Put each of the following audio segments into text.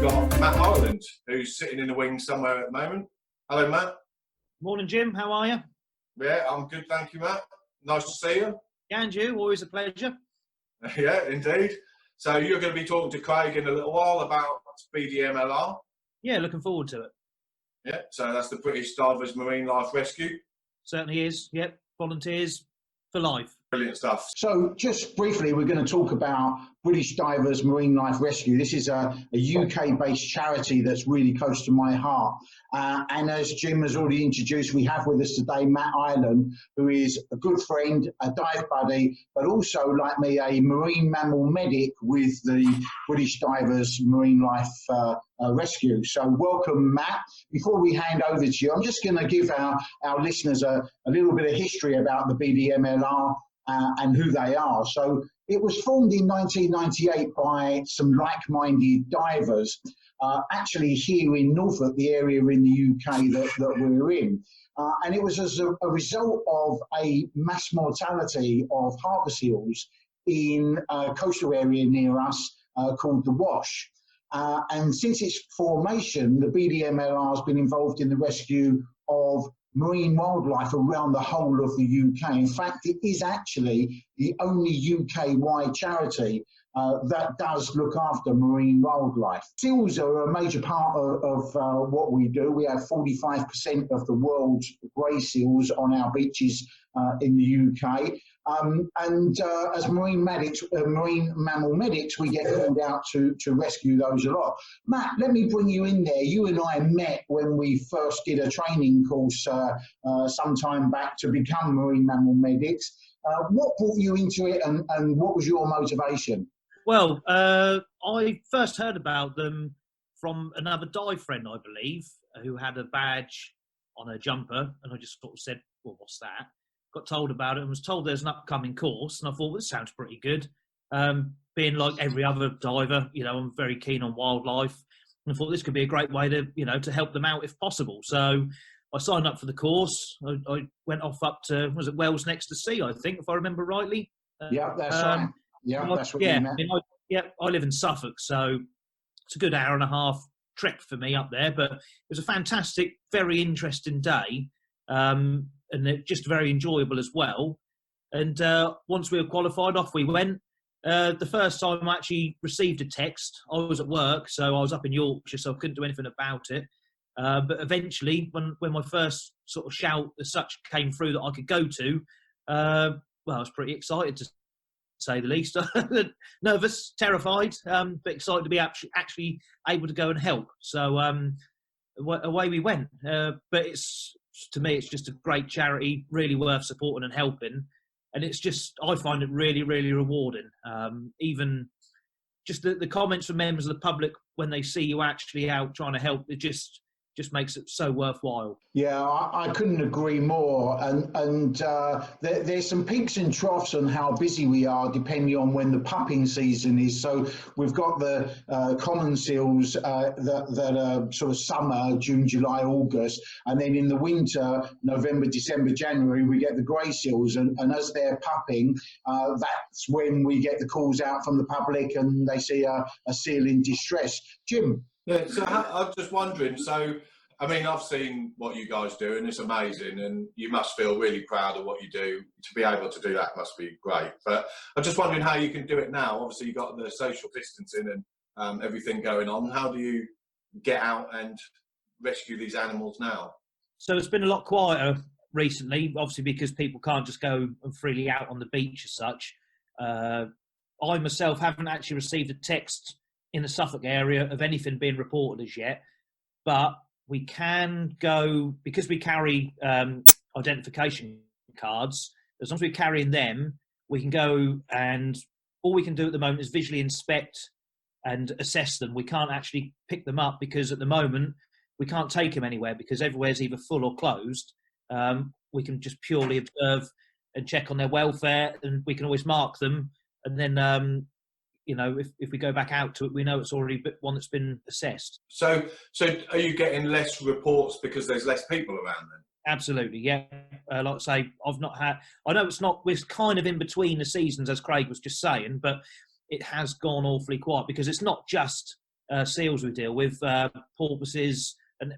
got Matt Ireland, who's sitting in the wings somewhere at the moment. Hello, Matt. Morning, Jim. How are you? Yeah, I'm good, thank you, Matt. Nice to see you. Yeah, and you. Always a pleasure. Yeah, indeed. So you're going to be talking to Craig in a little while about BDMLR. Yeah, looking forward to it. Yeah, so that's the British Divers Marine Life Rescue. Certainly is. Yep, volunteers for life. Brilliant stuff. So just briefly, we're going to talk about British Divers Marine Life Rescue. This is a UK-based charity that's really close to my heart. And as Jim has already introduced, we have with us today Matt Ireland, who is a good friend, a dive buddy, but also, like me, a marine mammal medic with the British Divers Marine Life Rescue. So welcome, Matt. Before we hand over to you, I'm just going to give our listeners a little bit of history about the BDMLR and who they are. So it was formed in 1998 by some like-minded divers, actually here in Norfolk, the area in the UK that we're in. And it was as a result of a mass mortality of harbour seals in a coastal area near us called the Wash. And since its formation, the BDMLR has been involved in the rescue of marine wildlife around the whole of the UK. In fact, it is actually the only UK-wide charity that does look after marine wildlife. Seals are a major part of what we do. We have 45% of the world's grey seals on our beaches in the UK. As marine mammal medics, we get called out to rescue those a lot. Matt, let me bring you in there. You and I met when we first did a training course some time back to become marine mammal medics. What brought you into it, and what was your motivation? Well, I first heard about them from another dive friend, I believe, who had a badge on her jumper, and I just sort of said, well, what's that? Got told about it and was told there's an upcoming course, and I thought, well, this sounds pretty good. Being like every other diver, you know, I'm very keen on wildlife, and I thought this could be a great way to, you know, to help them out if possible. So I signed up for the course. I went off up to, was it Wales Next to Sea, I think, if I remember rightly. Yeah, that's right. Yeah, that's what you meant. I live in Suffolk, so it's a good hour and a half trek for me up there, but it was a fantastic, very interesting day. And it just very enjoyable as well. And once we were qualified, off we went. The first time I actually received a text, I was at work, so I was up in Yorkshire, so I couldn't do anything about it. But eventually, when my first sort of shout as such came through that I could go to, well, I was pretty excited to say the least. Nervous, terrified, but excited to be actually able to go and help. So away we went. But to me, it's just a great charity, really worth supporting and helping. And it's just, I find it really, really rewarding. Even just the comments from members of the public when they see you actually out trying to help, it just makes it so worthwhile. Yeah, I couldn't agree more. And there's some peaks and troughs on how busy we are depending on when the pupping season is. So we've got the common seals that are sort of summer, June, July, August. And then in the winter, November, December, January, we get the grey seals. And as they're pupping, that's when we get the calls out from the public and they see a seal in distress. Jim? Yeah, so I'm just wondering, so, I mean, I've seen what you guys do and it's amazing and you must feel really proud of what you do. To be able to do that must be great. But I'm just wondering how you can do it now. Obviously, you've got the social distancing and everything going on. How do you get out and rescue these animals now? So it's been a lot quieter recently, obviously because people can't just go and freely out on the beach as such. I myself haven't actually received a text in the Suffolk area of anything being reported as yet, but we can go, because we carry identification cards, as long as we're carrying them, we can go, and all we can do at the moment is visually inspect and assess them. We can't actually pick them up because at the moment we can't take them anywhere because everywhere's either full or closed. We can just purely observe and check on their welfare, and we can always mark them, and then you know, if we go back out to it, we know it's already one that's been assessed. So are you getting less reports because there's less people around then? Absolutely, yeah. Like I say, I've not had, I know we're kind of in between the seasons, as Craig was just saying, but it has gone awfully quiet because it's not just seals we deal with, porpoises, and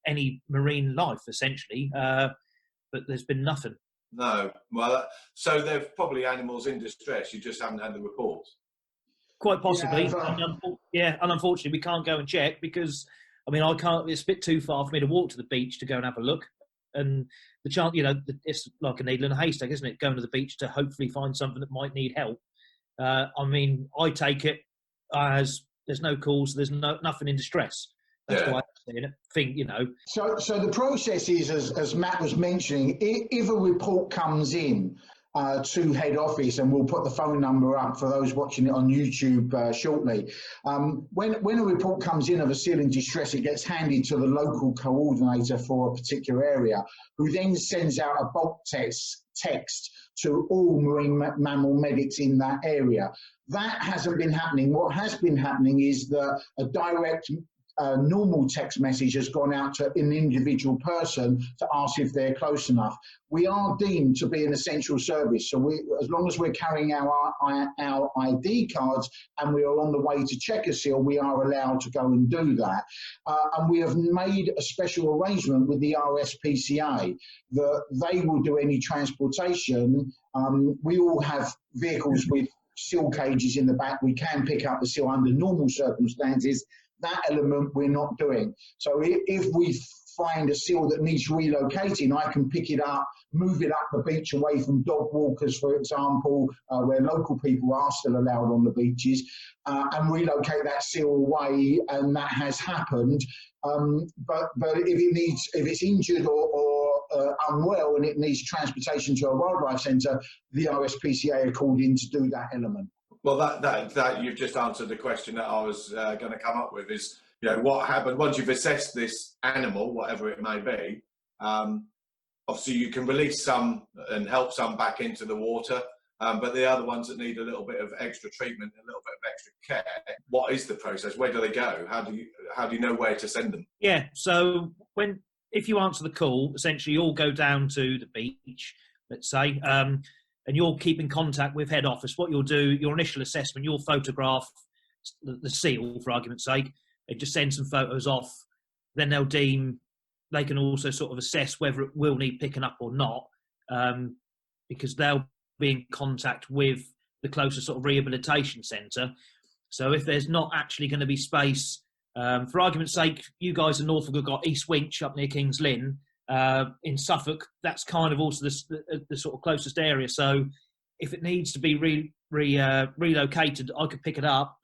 any marine life essentially. But there's been nothing. No. Well, so they're probably animals in distress. You just haven't had the reports. Quite possibly. Yeah, And unfortunately, we can't go and check because, I can't. It's a bit too far for me to walk to the beach to go and have a look. And the chance, it's like a needle in a haystack, isn't it? Going to the beach to hopefully find something that might need help. I take it as there's no calls, there's nothing in distress. That's why I think, So the process is, as Matt was mentioning, if a report comes in to head office, and we'll put the phone number up for those watching it on YouTube shortly. When a report comes in of a seal in distress, it gets handed to the local coordinator for a particular area, who then sends out a bulk text to all marine mammal medics in that area. That hasn't been happening. What has been happening is that a direct normal text message has gone out to an individual person to ask if they're close enough. We are deemed to be an essential service, so as long as we're carrying our ID cards and we are on the way to check a seal, we are allowed to go and do that. And we have made a special arrangement with the RSPCA that they will do any transportation. We all have vehicles with seal cages in the back. We can pick up the seal under normal circumstances. That element we're not doing. So if we find a seal that needs relocating, I can pick it up, move it up the beach away from dog walkers, for example, where local people are still allowed on the beaches, and relocate that seal away, and that has happened. But if it's injured or unwell and it needs transportation to a wildlife centre, the RSPCA are called in to do that element. Well, that you've just answered the question that I was going to come up with is, what happened once you've assessed this animal, whatever it may be. Obviously, you can release some and help some back into the water, but the other ones that need a little bit of extra treatment, a little bit of extra care. What is the process? Where do they go? How do you know where to send them? Yeah. So if you answer the call, essentially you'll go down to the beach, let's say. And you'll keep in contact with head office. What you'll do, your initial assessment, you'll photograph the seal, for argument's sake, and just send some photos off. Then they can also sort of assess whether it will need picking up or not, because they'll be in contact with the closest sort of rehabilitation centre. So if there's not actually going to be space, for argument's sake, you guys in Norfolk have got East Winch up near King's Lynn. In Suffolk, that's kind of also the sort of closest area. So if it needs to be relocated, I could pick it up,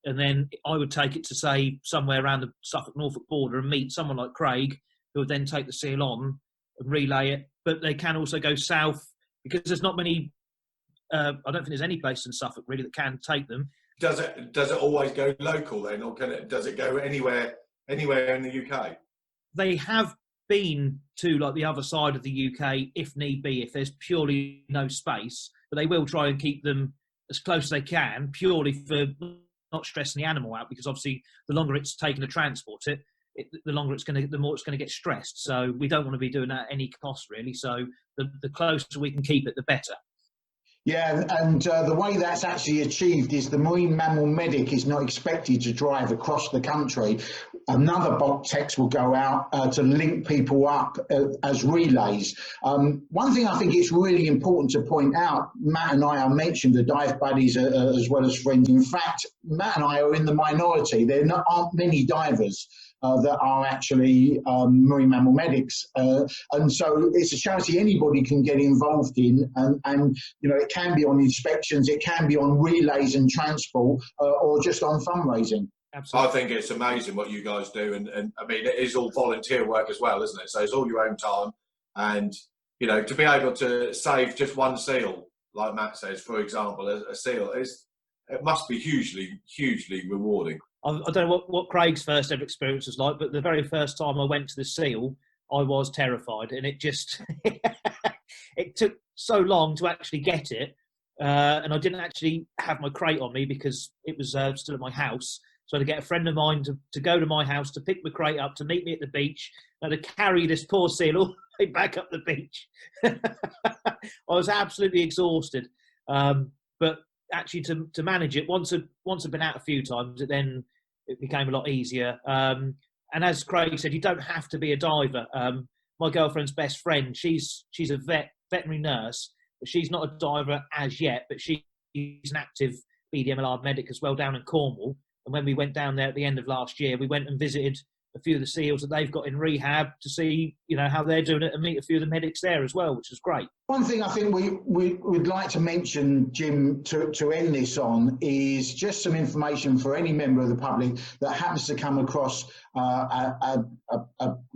and then I would take it to, say, somewhere around the Suffolk-Norfolk border and meet someone like Craig, who would then take the seal on and relay it. But they can also go south, because there's not many, I don't think there's any place in Suffolk really that can take them. Does it always go local then, or does it go anywhere in the UK? They have been to like the other side of the UK if need be, if there's purely no space, but they will try and keep them as close as they can, purely for not stressing the animal out, because obviously the longer it's taken to transport it, the more it's going to get stressed. So we don't want to be doing that at any cost really. So the closer we can keep it, the better. Yeah, and the way that's actually achieved is the marine mammal medic is not expected to drive across the country. Another bulk text will go out to link people up as relays. One thing I think it's really important to point out, Matt and I mentioned the dive buddies as well as friends. In fact, Matt and I are in the minority. There aren't many divers that are actually marine mammal medics, and so it's a charity anybody can get involved in, and it can be on inspections, it can be on relays and transport, or just on fundraising. Absolutely. I think it's amazing what you guys do, and I mean, it is all volunteer work as well, isn't it? So it's all your own time, and to be able to save just one seal, like Matt says, for example, a seal, it must be hugely rewarding. I don't know what Craig's first ever experience was like, but the very first time I went to the seal, I was terrified, and it just it took so long to actually get it, and I didn't actually have my crate on me because it was still at my house. So I had to get a friend of mine to go to my house to pick my crate up, to meet me at the beach, and to carry this poor seal all the way back up the beach. I was absolutely exhausted, but actually to manage it, once I'd been out a few times, it it became a lot easier. And as Craig said, you don't have to be a diver. My girlfriend's best friend, she's a veterinary nurse, but she's not a diver as yet, but she's an active BDMLR medic as well down in Cornwall. And when we went down there at the end of last year, we went and visited a few of the SEALs that they've got in rehab to see, how they're doing it and meet a few of the medics there as well, which was great. One thing I think we'd like to mention, Jim, to end this on is just some information for any member of the public that happens to come across a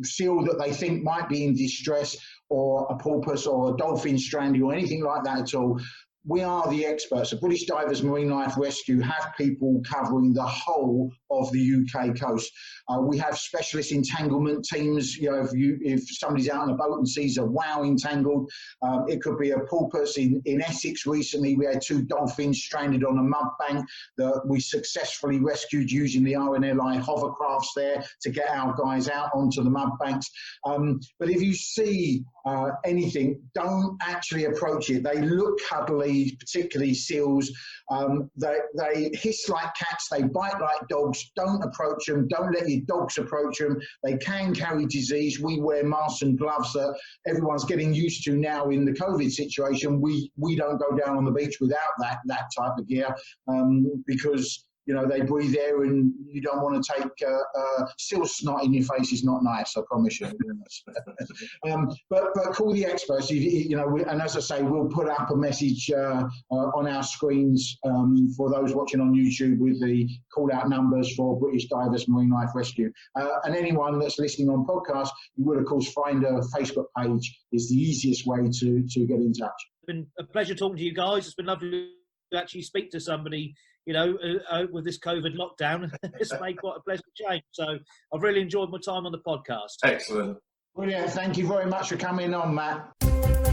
seal that they think might be in distress, or a porpoise or a dolphin stranded or anything like that at all. We are the experts. The British Divers Marine Life Rescue have people covering the whole of the UK coast. We have specialist entanglement teams. If somebody's out on a boat and sees a wow entangled, it could be a porpoise. In Essex recently, we had 2 dolphins stranded on a mud bank that we successfully rescued using the RNLI hovercrafts there to get our guys out onto the mud banks. But if you see anything, don't actually approach it. They look cuddly, particularly seals. They hiss like cats. They bite like dogs. Don't approach them. Don't let your dogs approach them. They can carry disease. We wear masks and gloves that everyone's getting used to now in the COVID situation. We don't go down on the beach without that type of gear because they breathe air, and you don't want to take seal snot in your face. Is not nice, I promise you. But call the experts. And as I say, we'll put up a message on our screens for those watching on YouTube with the call-out numbers for British Divers Marine Life Rescue. And anyone that's listening on podcast, you would of course find a Facebook page. Is the easiest way to get in touch. It's been a pleasure talking to you guys. It's been lovely to actually speak to somebody, with this COVID lockdown. It's made quite a pleasant change. So I've really enjoyed my time on the podcast. Excellent. Brilliant. Thank you very much for coming on, Matt.